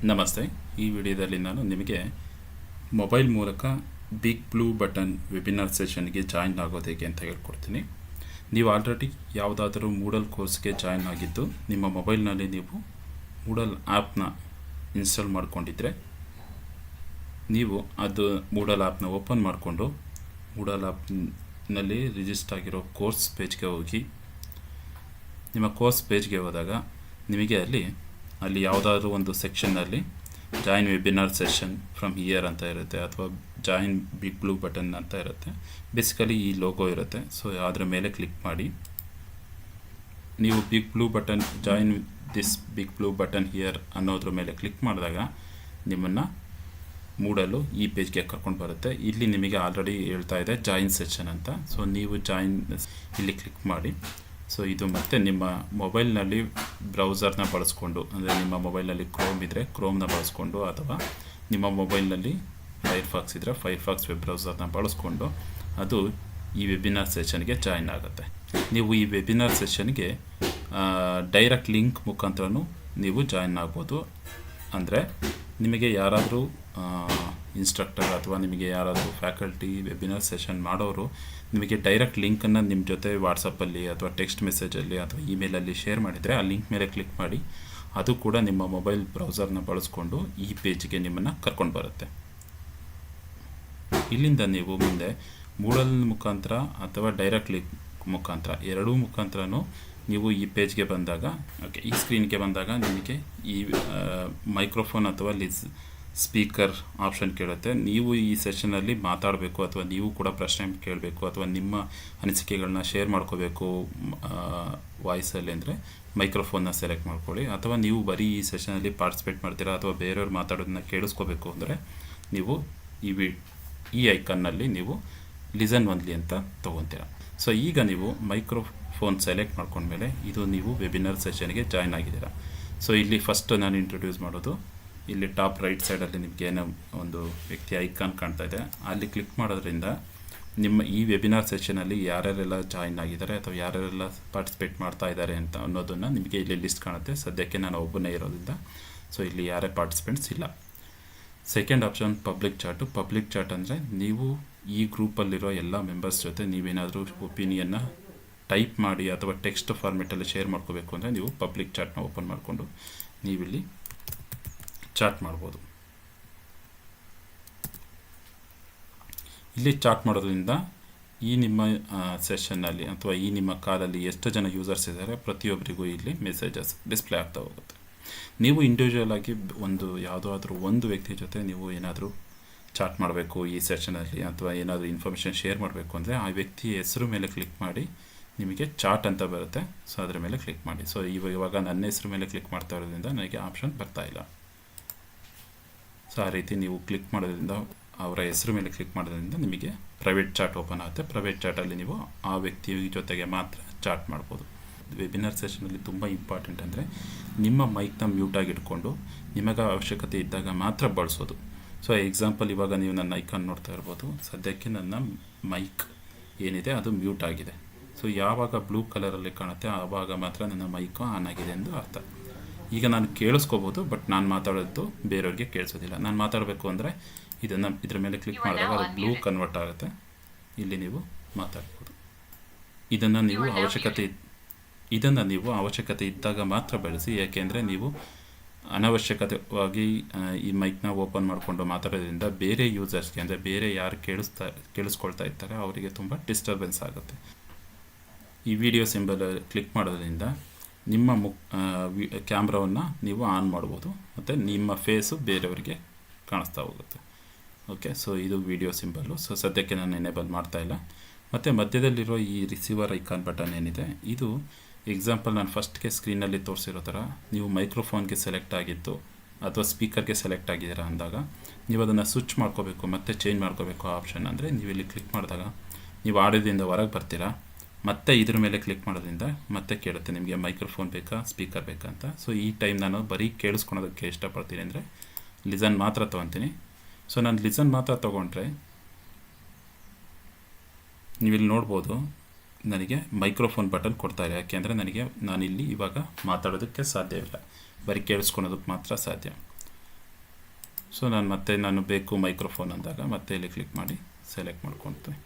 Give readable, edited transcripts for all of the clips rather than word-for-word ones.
ನಮಸ್ತೆ. ಈ ವಿಡಿಯೋದಲ್ಲಿ ನಾನು ನಿಮಗೆ ಮೊಬೈಲ್ ಮೂಲಕ ಬಿಗ್ ಬ್ಲೂ ಬಟನ್ ವೆಬಿನಾರ್ ಸೆಷನ್ಗೆ ಜಾಯಿನ್ ಆಗೋದು ಹೇಗೆ ಅಂತ ಹೇಳ್ಕೊಡ್ತೀನಿ. ನೀವು ಆಲ್ರೆಡಿ ಯಾವುದಾದರೂ ಮೂಡಲ್ ಕೋರ್ಸ್ಗೆ ಜಾಯಿನ್ ಆಗಿದ್ದು ನಿಮ್ಮ ಮೊಬೈಲ್ನಲ್ಲಿ ನೀವು ಮೂಡಲ್ ಆ್ಯಪ್ನ ಇನ್ಸ್ಟಾಲ್ ಮಾಡ್ಕೊಂಡಿದ್ರೆ ನೀವು ಅದು ಮೂಡಲ್ ಆ್ಯಪ್ನ ಓಪನ್ ಮಾಡಿಕೊಂಡು ಮೂಡಲ್ ಆ್ಯಪ್ನಲ್ಲಿ ರಿಜಿಸ್ಟರ್ ಆಗಿರೋ ಕೋರ್ಸ್ ಪೇಜ್ಗೆ ಹೋಗಿ ನಿಮ್ಮ ಕೋರ್ಸ್ ಪೇಜ್ಗೆ ಹೋದಾಗ ನಿಮಗೆ ಅಲ್ಲಿ ಯಾವುದಾದ್ರೂ ಒಂದು ಸೆಕ್ಷನ್ನಲ್ಲಿ join webinar session from here ಅಂತ ಇರುತ್ತೆ, ಅಥವಾ ಜಾಯಿನ್ ಬಿಗ್ ಬ್ಲೂ ಬಟನ್ ಅಂತ ಇರುತ್ತೆ. ಬೇಸಿಕಲಿ ಈ ಲೋಗೋ ಇರುತ್ತೆ. ಸೊ ಅದರ ಮೇಲೆ ಕ್ಲಿಕ್ ಮಾಡಿ ನೀವು big blue button join this big blue button here ಅನ್ನೋದ್ರ ಮೇಲೆ ಕ್ಲಿಕ್ ಮಾಡಿದಾಗ ನಿಮ್ಮನ್ನು ಮೂಡಲು ಈ ಪೇಜ್ಗೆ ಕರ್ಕೊಂಡು ಬರುತ್ತೆ. ಇಲ್ಲಿ ನಿಮಗೆ ಆಲ್ರೆಡಿ ಹೇಳ್ತಾ ಇದೆ ಜಾಯಿನ್ ಸೆಷನ್ ಅಂತ. ಸೊ ನೀವು ಜಾಯಿನ್ ಇಲ್ಲಿ ಕ್ಲಿಕ್ ಮಾಡಿ. ಸೊ ಇದು ಮತ್ತೆ ನಿಮ್ಮ ಮೊಬೈಲ್ನಲ್ಲಿ ಬ್ರೌಸರ್ನ ಬಳಸ್ಕೊಂಡು, ಅಂದರೆ ನಿಮ್ಮ ಮೊಬೈಲ್ನಲ್ಲಿ ಕ್ರೋಮ್ ಇದ್ದರೆ ಕ್ರೋಮ್ನ ಬಳಸ್ಕೊಂಡು, ಅಥವಾ ನಿಮ್ಮ ಮೊಬೈಲ್ನಲ್ಲಿ ಫೈರ್ಫಾಕ್ಸ್ ಇದ್ದರೆ ಫೈರ್ಫಾಕ್ಸ್ ವೆಬ್ ಬ್ರೌಸರ್ನ ಬಳಸ್ಕೊಂಡು ಅದು ಈ ವೆಬಿನಾರ್ ಸೆಷನ್ಗೆ ಜಾಯಿನ್ ಆಗುತ್ತೆ. ನೀವು ಈ ವೆಬಿನಾರ್ ಸೆಷನ್ಗೆ ಡೈರೆಕ್ಟ್ ಲಿಂಕ್ ಮುಖಾಂತರನೂ ನೀವು ಜಾಯಿನ್ ಆಗ್ಬೋದು. ಅಂದರೆ ನಿಮಗೆ ಯಾರಾದರೂ ಇನ್ಸ್ಟ್ರಕ್ಟರ್ ಅಥವಾ ನಿಮಗೆ ಯಾರಾದರೂ ಫ್ಯಾಕಲ್ಟಿ ವೆಬಿನಾರ್ ಸೆಷನ್ ಮಾಡೋರು ನಿಮಗೆ ಡೈರೆಕ್ಟ್ ಲಿಂಕನ್ನು ನಿಮ್ಮ ಜೊತೆ ವಾಟ್ಸಪ್ಪಲ್ಲಿ ಅಥವಾ ಟೆಕ್ಸ್ಟ್ ಮೆಸೇಜಲ್ಲಿ ಅಥವಾ ಇಮೇಲಲ್ಲಿ ಶೇರ್ ಮಾಡಿದರೆ ಆ ಲಿಂಕ್ ಮೇಲೆ ಕ್ಲಿಕ್ ಮಾಡಿ ಅದು ಕೂಡ ನಿಮ್ಮ ಮೊಬೈಲ್ ಬ್ರೌಸರ್ನ ಬಳಸ್ಕೊಂಡು ಈ ಪೇಜ್ಗೆ ನಿಮ್ಮನ್ನು ಕರ್ಕೊಂಡು ಬರುತ್ತೆ. ಇಲ್ಲಿಂದ ನೀವು ಮುಂದೆ ಮೂಡಲ್ ಮುಖಾಂತರ ಅಥವಾ ಡೈರೆಕ್ಟ್ ಲಿಂಕ್ ಮುಖಾಂತರ ಎರಡೂ ಮುಖಾಂತರನೂ ನೀವು ಈ ಪೇಜ್ಗೆ ಬಂದಾಗ, ಈ ಸ್ಕ್ರೀನ್ಗೆ ಬಂದಾಗ ನಿಮಗೆ ಈ ಮೈಕ್ರೋಫೋನ್ ಅಥವಾ ಸ್ಪೀಕರ್ ಆಪ್ಷನ್ ಕೇಳುತ್ತೆ. ನೀವು ಈ ಸೆಷನಲ್ಲಿ ಮಾತಾಡಬೇಕು ಅಥವಾ ನೀವು ಕೂಡ ಪ್ರಶ್ನೆ ಕೇಳಬೇಕು ಅಥವಾ ನಿಮ್ಮ ಅನಿಸಿಕೆಗಳನ್ನ ಶೇರ್ ಮಾಡ್ಕೋಬೇಕು ವಾಯ್ಸಲ್ಲಿ ಅಂದರೆ ಮೈಕ್ರೋಫೋನ್ನ ಸೆಲೆಕ್ಟ್ ಮಾಡ್ಕೊಳ್ಳಿ. ಅಥವಾ ನೀವು ಬರೀ ಈ ಸೆಷನಲ್ಲಿ ಪಾರ್ಟಿಸಿಪೇಟ್ ಮಾಡ್ತೀರಾ ಅಥವಾ ಬೇರೆಯವ್ರು ಮಾತಾಡೋದನ್ನ ಕೇಳಿಸ್ಕೋಬೇಕು ಅಂದರೆ ನೀವು ಈ ಐಕನ್ನಲ್ಲಿ ನೀವು ಲಿಸನ್ ಒನ್ಲಿ ಅಂತ ತೊಗೊತೀರ. ಸೊ ಈಗ ನೀವು ಮೈಕ್ರೋಫೋನ್ ಸೆಲೆಕ್ಟ್ ಮಾಡ್ಕೊಂಡ್ಮೇಲೆ ಇದು ನೀವು ವೆಬಿನಾರ್ ಸೆಷನ್ಗೆ ಜಾಯ್ನ್ ಆಗಿದ್ದೀರಾ. ಸೊ ಇಲ್ಲಿ ಫಸ್ಟ್ ನಾನು ಇಂಟ್ರೊಡ್ಯೂಸ್ ಮಾಡೋದು, ಇಲ್ಲಿ ಟಾಪ್ ರೈಟ್ ಸೈಡಲ್ಲಿ ನಿಮಗೆ ಏನೋ ಒಂದು ವ್ಯಕ್ತಿ ಐಕಾನ್ ಕಾಣ್ತಾ ಇದೆ, ಅಲ್ಲಿ ಕ್ಲಿಕ್ ಮಾಡೋದ್ರಿಂದ ನಿಮ್ಮ ಈ ವೆಬಿನಾರ್ ಸೆಷನಲ್ಲಿ ಯಾರ್ಯಾರೆಲ್ಲ ಜಾಯಿನ್ ಆಗಿದ್ದಾರೆ ಅಥವಾ ಯಾರ್ಯಾರೆಲ್ಲ ಪಾರ್ಟಿಸಿಪೇಟ್ ಮಾಡ್ತಾ ಇದ್ದಾರೆ ಅಂತ ಅನ್ನೋದನ್ನು ನಿಮಗೆ ಇಲ್ಲಿ ಲಿಸ್ಟ್ ಕಾಣುತ್ತೆ. ಸದ್ಯಕ್ಕೆ ನಾನು ಒಬ್ಬನೇ ಇರೋದ್ರಿಂದ ಸೊ ಇಲ್ಲಿ ಯಾರೇ ಪಾರ್ಟಿಸಿಪೆಂಟ್ಸ್ ಇಲ್ಲ. Second option public chat. Public chat ಅಂದರೆ ನೀವು ಈ ಗ್ರೂಪಲ್ಲಿರೋ ಎಲ್ಲ ಮೆಂಬರ್ಸ್ ಜೊತೆ ನೀವೇನಾದರೂ ಒಪಿನಿಯನ್ನ ಟೈಪ್ ಮಾಡಿ ಅಥವಾ ಟೆಕ್ಸ್ಟ್ ಫಾರ್ಮೆಟಲ್ಲಿ ಶೇರ್ ಮಾಡ್ಕೋಬೇಕು ಅಂದರೆ ನೀವು ಪಬ್ಲಿಕ್ ಚಾಟ್ನ ಓಪನ್ ಮಾಡಿಕೊಂಡು ನೀವಿಲ್ಲಿ ಚಾಟ್ ಮಾಡ್ಬೋದು. ಇಲ್ಲಿ ಚಾಟ್ ಮಾಡೋದ್ರಿಂದ ಈ ನಿಮ್ಮ ಸೆಷನ್ನಲ್ಲಿ ಅಥವಾ ಈ ನಿಮ್ಮ ಕಾಲಲ್ಲಿ ಎಷ್ಟು ಜನ ಯೂಸರ್ಸ್ ಇದ್ದಾರೆ ಪ್ರತಿಯೊಬ್ಬರಿಗೂ ಇಲ್ಲಿ ಮೆಸೇಜಸ್ ಡಿಸ್ಪ್ಲೇ ಆಗ್ತಾ ಹೋಗುತ್ತೆ. ನೀವು ಇಂಡಿವಿಜುವಲ್ ಆಗಿ ಯಾವುದಾದ್ರೂ ಒಂದು ವ್ಯಕ್ತಿ ಜೊತೆ ನೀವು ಏನಾದರೂ ಚಾಟ್ ಮಾಡಬೇಕು ಈ ಸೆಷನಲ್ಲಿ ಅಥವಾ ಏನಾದರೂ ಇನ್ಫಾರ್ಮೇಷನ್ ಶೇರ್ ಮಾಡಬೇಕು ಅಂದರೆ ಆ ವ್ಯಕ್ತಿ ಹೆಸರು ಮೇಲೆ ಕ್ಲಿಕ್ ಮಾಡಿ ನಿಮಗೆ ಚಾಟ್ ಅಂತ ಬರುತ್ತೆ. ಸೊ ಅದರ ಮೇಲೆ ಕ್ಲಿಕ್ ಮಾಡಿ. ಸೊ ಇವಾಗ ನನ್ನ ಹೆಸರು ಮೇಲೆ ಕ್ಲಿಕ್ ಮಾಡ್ತಾ ಇರೋದ್ರಿಂದ ನನಗೆ ಆಪ್ಷನ್ ಬರ್ತಾ ಇಲ್ಲ. ಸೊ ಆ ರೀತಿ ನೀವು ಕ್ಲಿಕ್ ಮಾಡೋದ್ರಿಂದ, ಅವರ ಹೆಸರು ಮೇಲೆ ಕ್ಲಿಕ್ ಮಾಡೋದ್ರಿಂದ ನಿಮಗೆ ಪ್ರೈವೇಟ್ ಚಾಟ್ ಓಪನ್ ಆಗುತ್ತೆ. ಪ್ರೈವೇಟ್ ಚಾಟಲ್ಲಿ ನೀವು ಆ ವ್ಯಕ್ತಿ ಜೊತೆಗೆ ಮಾತ್ರ ಚಾಟ್ ಮಾಡ್ಬೋದು. ವೆಬಿನಾರ್ ಸೆಷನಲ್ಲಿ ತುಂಬ ಇಂಪಾರ್ಟೆಂಟ್ ಅಂದರೆ ನಿಮ್ಮ ಮೈಕ್ನ ಮ್ಯೂಟಾಗಿ ಇಟ್ಕೊಂಡು ನಿಮಗೆ ಅವಶ್ಯಕತೆ ಇದ್ದಾಗ ಮಾತ್ರ ಬಳಸೋದು. ಸೊ ಎಕ್ಸಾಂಪಲ್ ಇವಾಗ ನೀವು ನನ್ನ ಐಕಾನ್ ನೋಡ್ತಾ ಇರ್ಬೋದು. ಸದ್ಯಕ್ಕೆ ನನ್ನ ಮೈಕ್ ಏನಿದೆ ಅದು ಮ್ಯೂಟ್ ಆಗಿದೆ. ಸೊ ಯಾವಾಗ ಬ್ಲೂ ಕಲರಲ್ಲಿ ಕಾಣುತ್ತೆ ಆವಾಗ ಮಾತ್ರ ನನ್ನ ಮೈಕು ಆನ್ ಆಗಿದೆ ಎಂದು ಅರ್ಥ. ಈಗ ನಾನು ಕೇಳಿಸ್ಕೋಬೋದು, ಬಟ್ ನಾನು ಮಾತಾಡೋದು ಬೇರೆಯವ್ರಿಗೆ ಕೇಳಿಸೋದಿಲ್ಲ. ನಾನು ಮಾತಾಡಬೇಕು ಅಂದರೆ ಇದ್ರ ಮೇಲೆ ಕ್ಲಿಕ್ ಮಾಡಿದಾಗ ಅದು ಬ್ಲೂ ಕನ್ವರ್ಟ್ ಆಗುತ್ತೆ. ಇಲ್ಲಿ ನೀವು ಮಾತಾಡ್ಬೋದು. ಇದನ್ನು ನೀವು ಅವಶ್ಯಕತೆ ಇದ್ದಾಗ ಮಾತ್ರ ಬಳಸಿ. ಯಾಕೆಂದರೆ ನೀವು ಅನವಶ್ಯಕವಾಗಿ ಈ ಮೈಕ್ನ ಓಪನ್ ಮಾಡಿಕೊಂಡು ಮಾತಾಡೋದ್ರಿಂದ ಬೇರೆ ಯೂಸರ್ಸ್ಗೆ, ಅಂದರೆ ಬೇರೆ ಯಾರು ಕೇಳಿಸ್ಕೊಳ್ತಾ ಇರ್ತಾರೆ ಅವರಿಗೆ ತುಂಬ ಡಿಸ್ಟರ್ಬೆನ್ಸ್ ಆಗುತ್ತೆ. ಈ ವಿಡಿಯೋ ಸಿಂಬಲ್ ಕ್ಲಿಕ್ ಮಾಡೋದ್ರಿಂದ ನಿಮ್ಮ ಕ್ಯಾಮ್ರಾವನ್ನು ನೀವು ಆನ್ ಮಾಡ್ಬೋದು ಮತ್ತು ನಿಮ್ಮ ಫೇಸು ಬೇರೆಯವರಿಗೆ ಕಾಣಿಸ್ತಾ ಹೋಗುತ್ತೆ. ಓಕೆ, ಸೊ ಇದು ವಿಡಿಯೋ ಸಿಂಬಲ್ಲು. ಸೊ ಸದ್ಯಕ್ಕೆ ನಾನು ಎನೇಬಲ್ ಮಾಡ್ತಾಯಿಲ್ಲ. ಮತ್ತು ಮಧ್ಯದಲ್ಲಿರೋ ಈ ರಿಸೀವರ್ ಐಕಾನ್ ಬಟನ್ ಏನಿದೆ ಇದು ಎಕ್ಸಾಂಪಲ್ ನಾನು ಫಸ್ಟ್ಗೆ ಸ್ಕ್ರೀನಲ್ಲಿ ತೋರಿಸಿರೋ ಥರ ನೀವು ಮೈಕ್ರೋಫೋನ್ಗೆ ಸೆಲೆಕ್ಟ್ ಆಗಿತ್ತು ಅಥವಾ ಸ್ಪೀಕರ್ಗೆ ಸೆಲೆಕ್ಟ್ ಆಗಿದ್ದೀರಾ ಅಂದಾಗ ನೀವು ಅದನ್ನು ಸ್ವಿಚ್ ಮಾಡ್ಕೋಬೇಕು ಮತ್ತು ಚೇಂಜ್ ಮಾಡ್ಕೋಬೇಕು ಆಪ್ಷನ್. ಅಂದರೆ ನೀವು ಇಲ್ಲಿ ಕ್ಲಿಕ್ ಮಾಡಿದಾಗ ನೀವು ಆಡಿಯೋದಿಂದ ಹೊರಗೆ ಬರ್ತೀರಾ, ಮತ್ತೆ ಇದ್ರ ಮೇಲೆ ಕ್ಲಿಕ್ ಮಾಡೋದ್ರಿಂದ ಮತ್ತೆ ಕೇಳುತ್ತೆ ನಿಮಗೆ ಮೈಕ್ರೋಫೋನ್ ಬೇಕಾ ಸ್ಪೀಕರ್ ಬೇಕಾ ಅಂತ. ಸೊ ಈ ಟೈಮ್ ನಾನು ಬರೀ ಕೇಳಿಸ್ಕೊಳೋದಕ್ಕೆ ಇಷ್ಟಪಡ್ತೀನಿ ಅಂದರೆ ಲಿಸನ್ ಮಾತ್ರ ತೊಗೊತೀನಿ. ಸೊ ನಾನು ಲಿಸನ್ ಮಾತ್ರ ತೊಗೊಂಡ್ರೆ ನೀವಿಲ್ಲಿ ನೋಡ್ಬೋದು ನನಗೆ ಮೈಕ್ರೋಫೋನ್ ಬಟನ್ ಕೊಡ್ತಾರೆ. ಯಾಕೆಂದರೆ ನಾನಿಲ್ಲಿ ಇವಾಗ ಮಾತಾಡೋದಕ್ಕೆ ಸಾಧ್ಯವಿಲ್ಲ, ಬರೀ ಕೇಳಿಸ್ಕೊಳೋದಕ್ಕೆ ಮಾತ್ರ ಸಾಧ್ಯ. ಸೊ ನಾನು ಬೇಕು ಮೈಕ್ರೋಫೋನ್ ಅಂದಾಗ ಮತ್ತೆ ಇಲ್ಲಿ ಕ್ಲಿಕ್ ಮಾಡಿ ಸೆಲೆಕ್ಟ್ ಮಾಡ್ಕೊಳ್ತೀನಿ.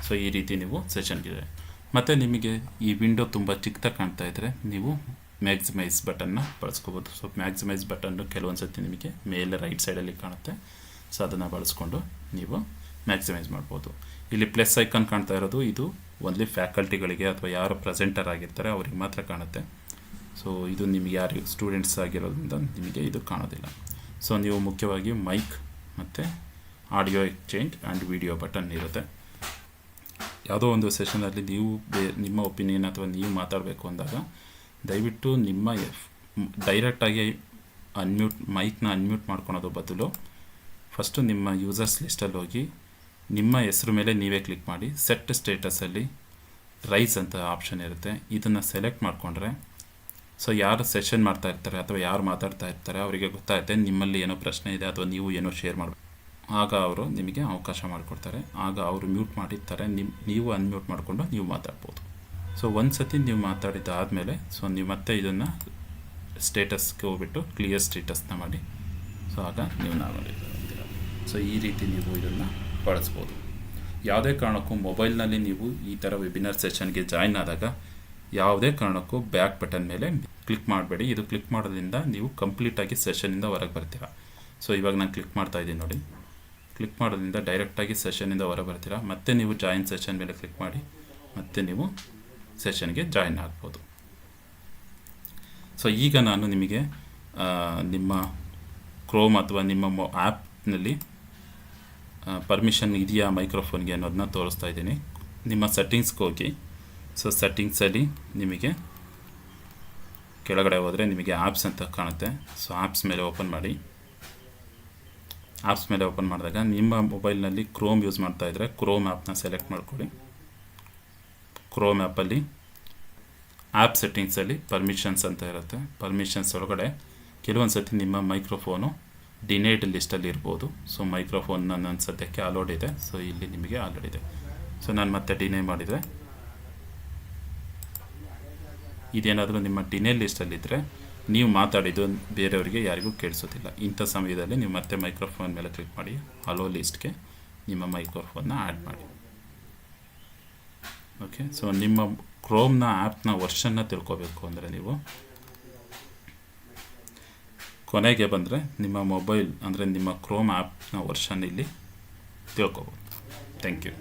ಸೊ ಈ ರೀತಿ ನೀವು ಸೆಷನ್ಗಿದೆ. ಮತ್ತು ನಿಮಗೆ ಈ ವಿಂಡೋ ತುಂಬ ಚಿಕ್ಕದಾಗಿ ಕಾಣ್ತಾ ಇದ್ದರೆ ನೀವು ಮ್ಯಾಕ್ಸಿಮೈಸ್ ಬಟನ್ನ ಬಳಸ್ಕೋಬೋದು. ಸೊ ಮ್ಯಾಕ್ಸಿಮೈಸ್ ಬಟನ್ನು ಕೆಲವೊಂದು ಸರ್ತಿ ನಿಮಗೆ ಮೇಲೆ ರೈಟ್ ಸೈಡಲ್ಲಿ ಕಾಣುತ್ತೆ. ಸೊ ಅದನ್ನು ಬಳಸ್ಕೊಂಡು ನೀವು ಮ್ಯಾಕ್ಸಿಮೈಸ್ ಮಾಡ್ಬೋದು. ಇಲ್ಲಿ ಪ್ಲಸ್ ಐಕಾನ್ ಕಾಣ್ತಾ ಇರೋದು ಇದು ಓನ್ಲಿ ಫ್ಯಾಕಲ್ಟಿಗಳಿಗೆ ಅಥವಾ ಯಾರು ಪ್ರೆಸೆಂಟರ್ ಆಗಿರ್ತಾರೆ ಅವ್ರಿಗೆ ಮಾತ್ರ ಕಾಣುತ್ತೆ. ಸೊ ಇದು ನಿಮಗೆ ಯಾರು ಸ್ಟೂಡೆಂಟ್ಸ್ ಆಗಿರೋದ್ರಿಂದ ನಿಮಗೆ ಇದು ಕಾಣೋದಿಲ್ಲ. ಸೊ ನೀವು ಮುಖ್ಯವಾಗಿ ಮೈಕ್ ಮತ್ತು audio exchange and video button ಇರುತ್ತೆ. ಯಾವುದೋ ಒಂದು ಸೆಷನಲ್ಲಿ ನೀವು ನಿಮ್ಮ ಒಪಿನಿಯನ್ ಅಥವಾ ನೀವು ಮಾತಾಡಬೇಕು ಅಂದಾಗ ದಯವಿಟ್ಟು ನಿಮ್ಮ ಡೈರೆಕ್ಟಾಗಿ ಮೈಕ್ನ ಅನ್ಮ್ಯೂಟ್ ಮಾಡ್ಕೊಳೋದು ಬದಲು ಫಸ್ಟು ನಿಮ್ಮ ಯೂಸರ್ಸ್ ಲಿಸ್ಟಲ್ಲಿ ಹೋಗಿ ನಿಮ್ಮ ಹೆಸ್ರ ಮೇಲೆ ನೀವೇ ಕ್ಲಿಕ್ ಮಾಡಿ ಸೆಟ್ ಸ್ಟೇಟಸಲ್ಲಿ ರೈಸ್ ಅಂತ ಆಪ್ಷನ್ ಇರುತ್ತೆ. ಇದನ್ನು ಸೆಲೆಕ್ಟ್ ಮಾಡಿಕೊಂಡ್ರೆ ಸೊ ಯಾರು ಸೆಷನ್ ಮಾಡ್ತಾ ಇರ್ತಾರೆ ಅಥವಾ ಯಾರು ಮಾತಾಡ್ತಾ ಇರ್ತಾರೆ ಅವರಿಗೆ ಗೊತ್ತಾಗುತ್ತೆ ನಿಮ್ಮಲ್ಲಿ ಏನೋ ಪ್ರಶ್ನೆ ಇದೆ ಅಥವಾ ನೀವು ಏನೋ ಶೇರ್ ಮಾಡಬೇಕು. ಆಗ ಅವರು ನಿಮಗೆ ಅವಕಾಶ ಮಾಡಿಕೊಡ್ತಾರೆ. ಆಗ ಅವರು ಮ್ಯೂಟ್ ಮಾಡಿರ್ತಾರೆ, ನೀವು ಅನ್ಮ್ಯೂಟ್ ಮಾಡಿಕೊಂಡು ನೀವು ಮಾತಾಡ್ಬೋದು. ಸೊ ಒಂದು ಸತಿ ನೀವು ಮಾತಾಡಿದ್ದಾದಮೇಲೆ ಸೊ ನೀವು ಮತ್ತೆ ಇದನ್ನು ಸ್ಟೇಟಸ್ಗೆ ಹೋಗ್ಬಿಟ್ಟು ಕ್ಲಿಯರ್ ಸ್ಟೇಟಸ್ನ ಮಾಡಿ. ಸೊ ಆಗ ನೀವು ನಾರ್ಮಲ್. ಸೊ ಈ ರೀತಿ ನೀವು ಇದನ್ನು ಬಳಸ್ಬೋದು. ಯಾವುದೇ ಕಾರಣಕ್ಕೂ ಮೊಬೈಲ್ನಲ್ಲಿ ನೀವು ಈ ಥರ ವೆಬಿನಾರ್ ಸೆಷನ್ಗೆ ಜಾಯ್ನ್ ಆದಾಗ ಯಾವುದೇ ಕಾರಣಕ್ಕೂ ಬ್ಯಾಕ್ ಬಟನ್ ಮೇಲೆ ಕ್ಲಿಕ್ ಮಾಡಬೇಡಿ. ಇದು ಕ್ಲಿಕ್ ಮಾಡೋದ್ರಿಂದ ನೀವು ಕಂಪ್ಲೀಟಾಗಿ ಸೆಷನಿಂದ ಹೊರಗೆ ಬರ್ತೀರಾ. ಸೊ ಇವಾಗ ನಾನು ಕ್ಲಿಕ್ ಮಾಡ್ತಾ ಇದ್ದೀನಿ ನೋಡಿ. ಕ್ಲಿಕ್ ಮಾಡೋದ್ರಿಂದ ಡೈರೆಕ್ಟಾಗಿ ಸೆಷನಿಂದ ಹೊರ ಬರ್ತೀರಾ. ಮತ್ತೆ ನೀವು ಜಾಯಿನ್ ಸೆಷನ್ ಮೇಲೆ ಕ್ಲಿಕ್ ಮಾಡಿ ಮತ್ತೆ ನೀವು ಸೆಷನ್ಗೆ ಜಾಯಿನ್ ಆಗ್ಬೋದು. ಸೊ ಈಗ ನಾನು ನಿಮಗೆ ನಿಮ್ಮ ಕ್ರೋಮ್ ಅಥವಾ ನಿಮ್ಮ ಆ್ಯಪ್ನಲ್ಲಿ ಪರ್ಮಿಷನ್ ಇದೆಯಾ ಮೈಕ್ರೋಫೋನ್ಗೆ ಅನ್ನೋದನ್ನ ತೋರಿಸ್ತಾ ಇದ್ದೀನಿ. ನಿಮ್ಮ ಸೆಟ್ಟಿಂಗ್ಸ್ಗೆ ಹೋಗಿ. ಸೊ ಸೆಟ್ಟಿಂಗ್ಸಲ್ಲಿ ನಿಮಗೆ ಕೆಳಗಡೆ ಹೋದರೆ ನಿಮಗೆ ಆ್ಯಪ್ಸ್ ಅಂತ ಕಾಣುತ್ತೆ. ಸೊ ಆ್ಯಪ್ಸ್ ಮೇಲೆ ಓಪನ್ ಮಾಡಿ. ಆ್ಯಪ್ಸ್ ಮೇಲೆ ಓಪನ್ ಮಾಡಿದಾಗ ನಿಮ್ಮ ಮೊಬೈಲ್ನಲ್ಲಿ ಕ್ರೋಮ್ ಯೂಸ್ ಮಾಡ್ತಾಯಿದ್ರೆ ಕ್ರೋಮ್ ಆ್ಯಪ್ನ ಸೆಲೆಕ್ಟ್ ಮಾಡ್ಕೊಳ್ಳಿ. ಕ್ರೋಮ್ ಆ್ಯಪಲ್ಲಿ ಆ್ಯಪ್ ಸೆಟ್ಟಿಂಗ್ಸಲ್ಲಿ ಪರ್ಮಿಷನ್ಸ್ ಅಂತ ಇರುತ್ತೆ. ಪರ್ಮಿಷನ್ಸ್ ಒಳಗಡೆ ಕೆಲವೊಂದು ಸರ್ತಿ ನಿಮ್ಮ ಮೈಕ್ರೋಫೋನು ಡಿನೇಡ್ ಲಿಸ್ಟಲ್ಲಿ ಇರ್ಬೋದು. ಸೊ ಮೈಕ್ರೋಫೋನ್ ನನ್ನ ಸದ್ಯಕ್ಕೆ ಅಲೋಡ್ ಇದೆ. ಸೊ ಇಲ್ಲಿ ನಿಮಗೆ ಆಲ್ರೆಡಿ ಇದೆ. ಸೊ ನಾನು ಮತ್ತೆ ಡಿನೇ ಮಾಡಿದರೆ ಇದೇನಾದರೂ ನಿಮ್ಮ ಡಿನೇ ಲಿಸ್ಟಲ್ಲಿದ್ದರೆ ನೀವು ಮಾತಾಡಿದ್ದು ಬೇರೆಯವರಿಗೆ ಯಾರಿಗೂ ಕೇಳಿಸೋದಿಲ್ಲ. ಇಂಥ ಸಮಯದಲ್ಲಿ ನೀವು ಮತ್ತೆ ಮೈಕ್ರೋಫೋನ್ ಮೇಲೆ ಕ್ಲಿಕ್ ಮಾಡಿ ಅಲೋ ಲಿಸ್ಟ್ಗೆ ನಿಮ್ಮ ಮೈಕ್ರೋಫೋನ್ನ ಆ್ಯಡ್ ಮಾಡಿ. ಓಕೆ. ಸೊ ನಿಮ್ಮ ಕ್ರೋಮ್ನ ಆ್ಯಪ್ನ ವರ್ಷನ್ನ ತಿಳ್ಕೊಬೇಕು ಅಂದರೆ ನೀವು ಕೊನೆಗೆ ಬಂದರೆ ನಿಮ್ಮ ಮೊಬೈಲ್ ಅಂದರೆ ನಿಮ್ಮ ಕ್ರೋಮ್ ಆ್ಯಪ್ನ ವರ್ಷನ್ ಇಲ್ಲಿ ತಿಳ್ಕೊಬೋದು. Thank you.